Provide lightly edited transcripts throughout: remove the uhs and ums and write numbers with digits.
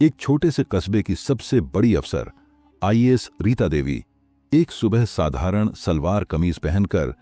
एक छोटे से कस्बे की सबसे बड़ी अफसर आईएएस रीता देवी एक सुबह साधारण सलवार कमीज पहनकर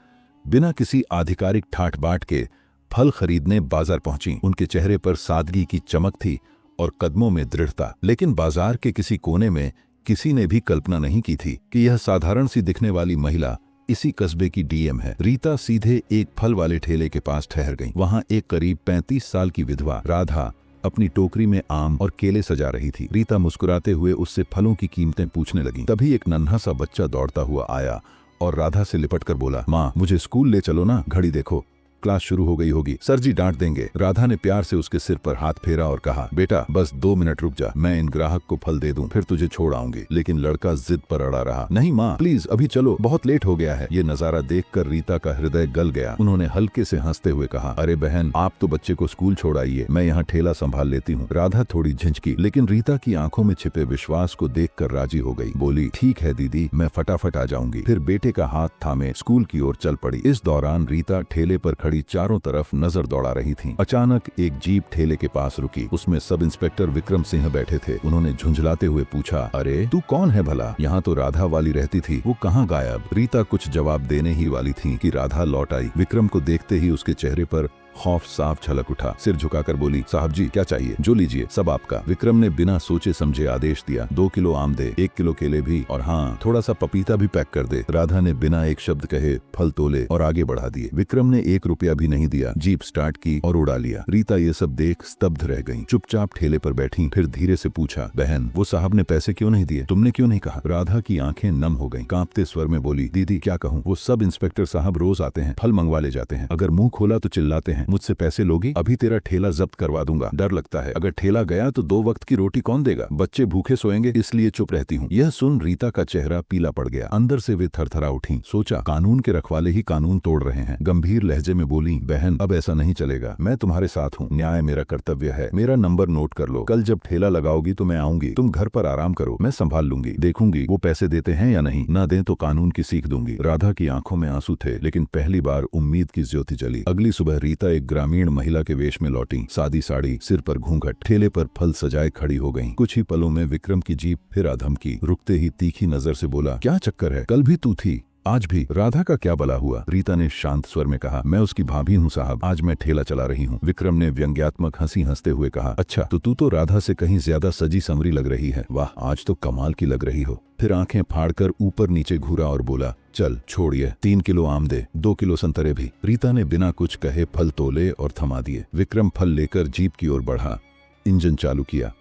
बिना किसी आधिकारिक ठाट बाट के फल खरीदने बाजार पहुंची। उनके चेहरे पर सादगी की चमक थी और कदमों में दृढ़ता। लेकिन बाजार के किसी कोने में किसी ने भी कल्पना नहीं की थी कि यह साधारण सी दिखने वाली महिला इसी कस्बे की डीएम है। रीता सीधे एक फल वाले ठेले के पास ठहर गई। वहां एक करीब 35 साल की विधवा राधा अपनी टोकरी में आम और केले सजा रही थी। रीता मुस्कुराते हुए उससे फलों की कीमतें पूछने लगी। तभी एक नन्हा सा बच्चा दौड़ता हुआ आया और राधा से लिपटकर बोला, माँ मुझे स्कूल ले चलो ना, घड़ी देखो, क्लास शुरू हो गई होगी, सर जी डांट देंगे। राधा ने प्यार से उसके सिर पर हाथ फेरा और कहा, बेटा बस 2 मिनट रुक जा, मैं इन ग्राहक को फल दे दूं, फिर तुझे छोड़ आऊंगी। लेकिन लड़का जिद पर अड़ा रहा, नहीं माँ प्लीज अभी चलो, बहुत लेट हो गया है। ये नजारा देखकर रीता का हृदय गल गया। उन्होंने हल्के से हंसते हुए कहा, अरे बहन आप तो बच्चे को स्कूल छोड़ आइए, मैं यहाँ ठेला संभाल लेती हूँ। राधा थोड़ी झिझकी, लेकिन रीता की आंखों में छिपे विश्वास को देखकर राजी हो गई। बोली, ठीक है दीदी, मैं फटाफट आ जाऊंगी। फिर बेटे का हाथ थामे स्कूल की ओर चल पड़ी। इस दौरान रीता ठेले पर खड़ी चारों तरफ नजर दौड़ा रही थी। अचानक एक जीप ठेले के पास रुकी। उसमें सब इंस्पेक्टर विक्रम सिंह बैठे थे। उन्होंने झुंझलाते हुए पूछा, अरे तू कौन है भला? यहाँ तो राधा वाली रहती थी, वो कहाँ गायब? रीता कुछ जवाब देने ही वाली थी कि राधा लौट आई। विक्रम को देखते ही उसके चेहरे पर खौफ साफ छलक उठा। सिर झुकाकर बोली, साहब जी क्या चाहिए? जो लीजिए, सब आपका। विक्रम ने बिना सोचे समझे आदेश दिया, 2 किलो आम दे, 1 किलो केले भी, और हाँ थोड़ा सा पपीता भी पैक कर दे। राधा ने बिना एक शब्द कहे फल तोले और आगे बढ़ा दिए। विक्रम ने 1 रुपया भी नहीं दिया, जीप स्टार्ट की और उड़ा लिया। रीता ये सब देख स्तब्ध रह गई, चुपचाप ठेले पर बैठी। फिर धीरे से पूछा, बहन वो साहब ने पैसे क्यों नहीं दिए? तुमने क्यों नहीं कहा? राधा की आंखें नम हो गईं। कांपते स्वर में बोली, दीदी क्या कहूँ, वो सब इंस्पेक्टर साहब रोज आते हैं, फल मंगवा ले जाते हैं, अगर मुंह खोला तो चिल्लाते हैं, मुझसे पैसे लोगी? अभी तेरा ठेला जब्त करवा दूंगा। डर लगता है, अगर ठेला गया तो 2 वक्त की रोटी कौन देगा? बच्चे भूखे सोएंगे, इसलिए चुप रहती हूँ। यह सुन रीता का चेहरा पीला पड़ गया। अंदर से वे थरथरा उठी। सोचा, कानून के रखवाले ही कानून तोड़ रहे हैं। गंभीर लहजे में बोली, बहन अब ऐसा नहीं चलेगा, मैं तुम्हारे साथ हूँ, न्याय मेरा कर्तव्य है। मेरा नंबर नोट कर लो, कल जब ठेला लगाओगी तो मैं आऊंगी, तुम घर पर आराम करो, मैं संभाल लूंगी, देखूंगी वो पैसे देते हैं या नहीं, न दें तो कानून की सीख दूंगी। राधा की आंखों में आंसू थे, लेकिन पहली बार उम्मीद की ज्योति जली। अगली सुबह रीता एक ग्रामीण महिला के वेश में लौटी। सादी साड़ी, सिर पर घूंघट, ठेले पर फल सजाए खड़ी हो गईं। कुछ ही पलों में विक्रम की जीप फिर आधमकी। रुकते ही तीखी नजर से बोला, क्या चक्कर है? कल भी तू थी, आज भी? राधा का क्या भला हुआ? रीता ने शांत स्वर में कहा, मैं उसकी भाभी हूँ साहब, आज मैं ठेला चला रही हूँ। विक्रम ने व्यंग्यात्मक हंसी हंसते हुए कहा, अच्छा तो तू तो राधा से कहीं ज्यादा सजी संवरी लग रही है। वाह, आज तो कमाल की लग रही हो। फिर आंखें फाड़कर ऊपर नीचे घूरा और बोला, चल छोड़िए, 3 किलो आम दे, 2 किलो संतरे भी। रीता ने बिना कुछ कहे फल तोले और थमा दिए। विक्रम फल लेकर जीप की ओर बढ़ा, इंजन चालू किया।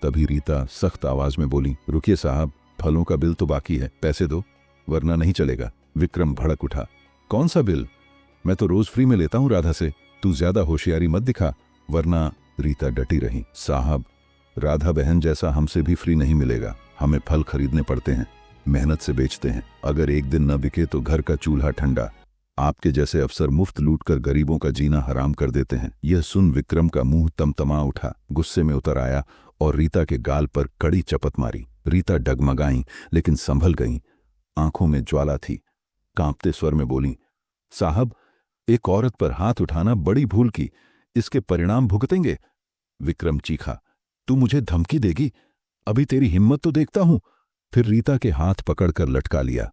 तभी रीता सख्त आवाज में बोली, रुकिए साहब, फलों का बिल तो बाकी है, पैसे दो वरना नहीं चलेगा। विक्रम भड़क उठा, कौन सा बिल? मैं तो रोज फ्री में लेता हूँ राधा से, तू ज्यादा होशियारी मत दिखा वरना। रीता डटी रही, साहब राधा बहन जैसा हमसे भी फ्री नहीं मिलेगा, हमें फल खरीदने पड़ते हैं, मेहनत से बेचते हैं, अगर एक दिन न बिके तो घर का चूल्हा ठंडा। आपके जैसे अफसर मुफ्त लूटकर गरीबों का जीना हराम कर देते हैं। यह सुन विक्रम का मुंह तमतमा उठा, गुस्से में उतर आया और रीता के गाल पर कड़ी चपत मारी। रीता डगमगाई लेकिन संभल गई, आंखों में ज्वाला थी। कांपते स्वर में बोली, साहब एक औरत पर हाथ उठाना बड़ी भूल की, इसके परिणाम भुगतेंगे। विक्रम चीखा, तू मुझे धमकी देगी? अभी तेरी हिम्मत तो देखता हूं। फिर रीता के हाथ पकड़कर लटका लिया।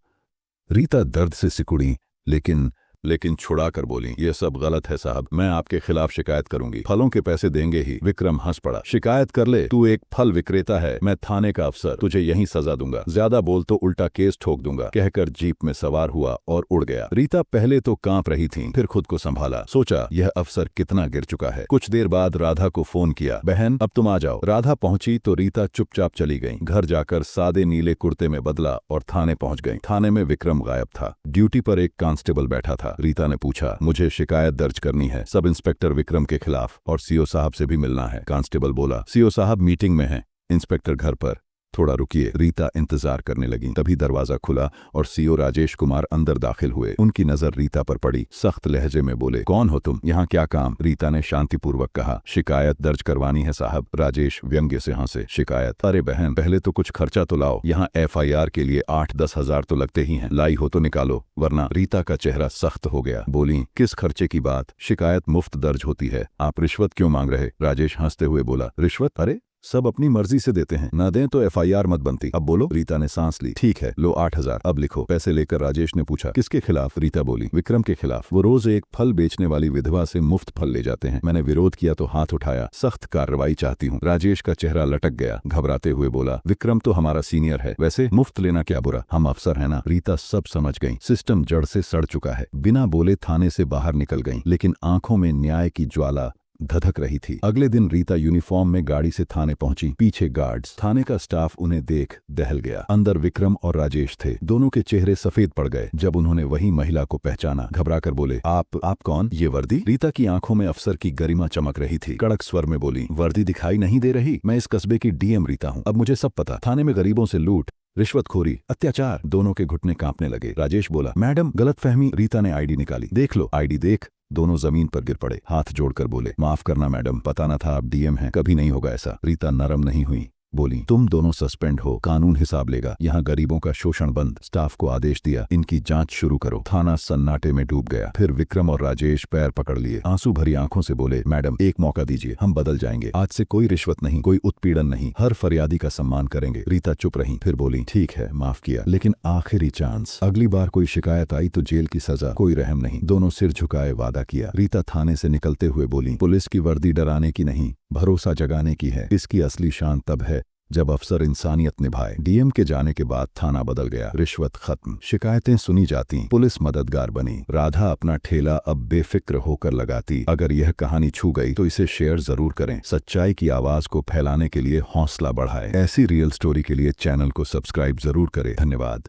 रीता दर्द से सिकुड़ी, लेकिन छुड़ा कर बोली, यह सब गलत है साहब, मैं आपके खिलाफ शिकायत करूंगी, फलों के पैसे देंगे ही। विक्रम हंस पड़ा, शिकायत कर ले, तू एक फल विक्रेता है, मैं थाने का अफसर, तुझे यहीं सजा दूंगा, ज्यादा बोल तो उल्टा केस ठोक दूंगा, कहकर जीप में सवार हुआ और उड़ गया। रीता पहले तो कांप रही थी, फिर खुद को संभाला, सोचा यह अफसर कितना गिर चुका है। कुछ देर बाद राधा को फोन किया, बहन अब तुम आ जाओ। राधा पहुंची तो रीता चुपचाप चली गई। घर जाकर सादे नीले कुर्ते में बदला और थाने पहुंच गई। थाने में विक्रम गायब था, ड्यूटी पर एक कांस्टेबल बैठा था। रीता ने पूछा, मुझे शिकायत दर्ज करनी है सब इंस्पेक्टर विक्रम के खिलाफ, और सीओ साहब से भी मिलना है। कांस्टेबल बोला, सीओ साहब मीटिंग में हैं, इंस्पेक्टर घर पर, थोड़ा रुकिए। रीता इंतजार करने लगी। तभी दरवाजा खुला और सीओ राजेश कुमार अंदर दाखिल हुए। उनकी नजर रीता पर पड़ी। सख्त लहजे में बोले, कौन हो तुम, यहाँ क्या काम? रीता ने शांतिपूर्वक कहा, शिकायत दर्ज करवानी है साहब। राजेश व्यंग्य से हंसे, शिकायत? अरे बहन पहले तो कुछ खर्चा तो लाओ, यहाँ FIR के लिए 8-10 हजार तो लगते ही हैं, लाई हो तो निकालो वरना। रीता का चेहरा सख्त हो गया, बोली, किस खर्चे की बात? शिकायत मुफ्त दर्ज होती है, आप रिश्वत क्यों मांग रहे? राजेश हंसते हुए बोला, रिश्वत? अरे सब अपनी मर्जी से देते हैं, ना दें तो एफआईआर मत बनती। अब बोलो। रीता ने सांस ली। ठीक है, लो 8,000, अब लिखो। पैसे लेकर राजेश ने पूछा, किसके खिलाफ? रीता बोली, विक्रम के खिलाफ। वो रोज एक फल बेचने वाली विधवा से मुफ्त फल ले जाते हैं। मैंने विरोध किया तो हाथ उठाया, सख्त कार्रवाई चाहती हूँ। राजेश का चेहरा लटक गया, घबराते हुए बोला, विक्रम तो हमारा सीनियर है, वैसे मुफ्त लेना क्या बुरा, हम अफसर है ना। रीता सब समझ गई, सिस्टम जड़ से सड़ चुका है। बिना बोले थाने से बाहर निकल गई, लेकिन आंखों में न्याय की ज्वाला धधक रही थी। अगले दिन रीता यूनिफॉर्म में गाड़ी से थाने पहुंची। पीछे गार्ड्स, थाने का स्टाफ उन्हें देख दहल गया। अंदर विक्रम और राजेश थे। दोनों के चेहरे सफेद पड़ गए जब उन्होंने वही महिला को पहचाना। घबराकर बोले, आप कौन? ये वर्दी? रीता की आंखों में अफसर की गरिमा चमक रही थी। कड़क स्वर में बोली, वर्दी दिखाई नहीं दे रही? मैं इस कस्बे की डीएम रीता हूँ। अब मुझे सब पता। थाने में गरीबों से लूट, रिश्वतखोरी, अत्याचार। दोनों के घुटने कांपने लगे। राजेश बोला, मैडम गलतफहमी। रीता ने आईडी निकाली। देख लो। आईडी देख। दोनों जमीन पर गिर पड़े, हाथ जोड़कर बोले, माफ करना मैडम, पता न था आप डीएम हैं, कभी नहीं होगा ऐसा। रीता नरम नहीं हुई, बोली, तुम दोनों सस्पेंड हो, कानून हिसाब लेगा। यहाँ गरीबों का शोषण बंद। स्टाफ को आदेश दिया, इनकी जांच शुरू करो। थाना सन्नाटे में डूब गया। फिर विक्रम और राजेश पैर पकड़ लिए, आंसू भरी आंखों से बोले, मैडम एक मौका दीजिए, हम बदल जाएंगे। आज से कोई रिश्वत नहीं, कोई उत्पीड़न नहीं, हर फरियादी का सम्मान करेंगे। रीता चुप रही, फिर बोली, ठीक है, माफ किया, लेकिन आखिरी चांस। अगली बार कोई शिकायत आई तो जेल की सजा, कोई रहम नहीं। दोनों सिर झुकाए वादा किया। रीता थाने से निकलते हुए बोली, पुलिस की वर्दी डराने की नहीं, भरोसा जगाने की है। इसकी असली शान तब है जब अफसर इंसानियत निभाए। डीएम के जाने के बाद थाना बदल गया। रिश्वत खत्म, शिकायतें सुनी जाती, पुलिस मददगार बनी। राधा अपना ठेला अब बेफिक्र होकर लगाती। अगर यह कहानी छू गई तो इसे शेयर जरूर करें। सच्चाई की आवाज को फैलाने के लिए हौसला बढ़ाए। ऐसी रियल स्टोरी के लिए चैनल को सब्सक्राइब जरूर करें। धन्यवाद।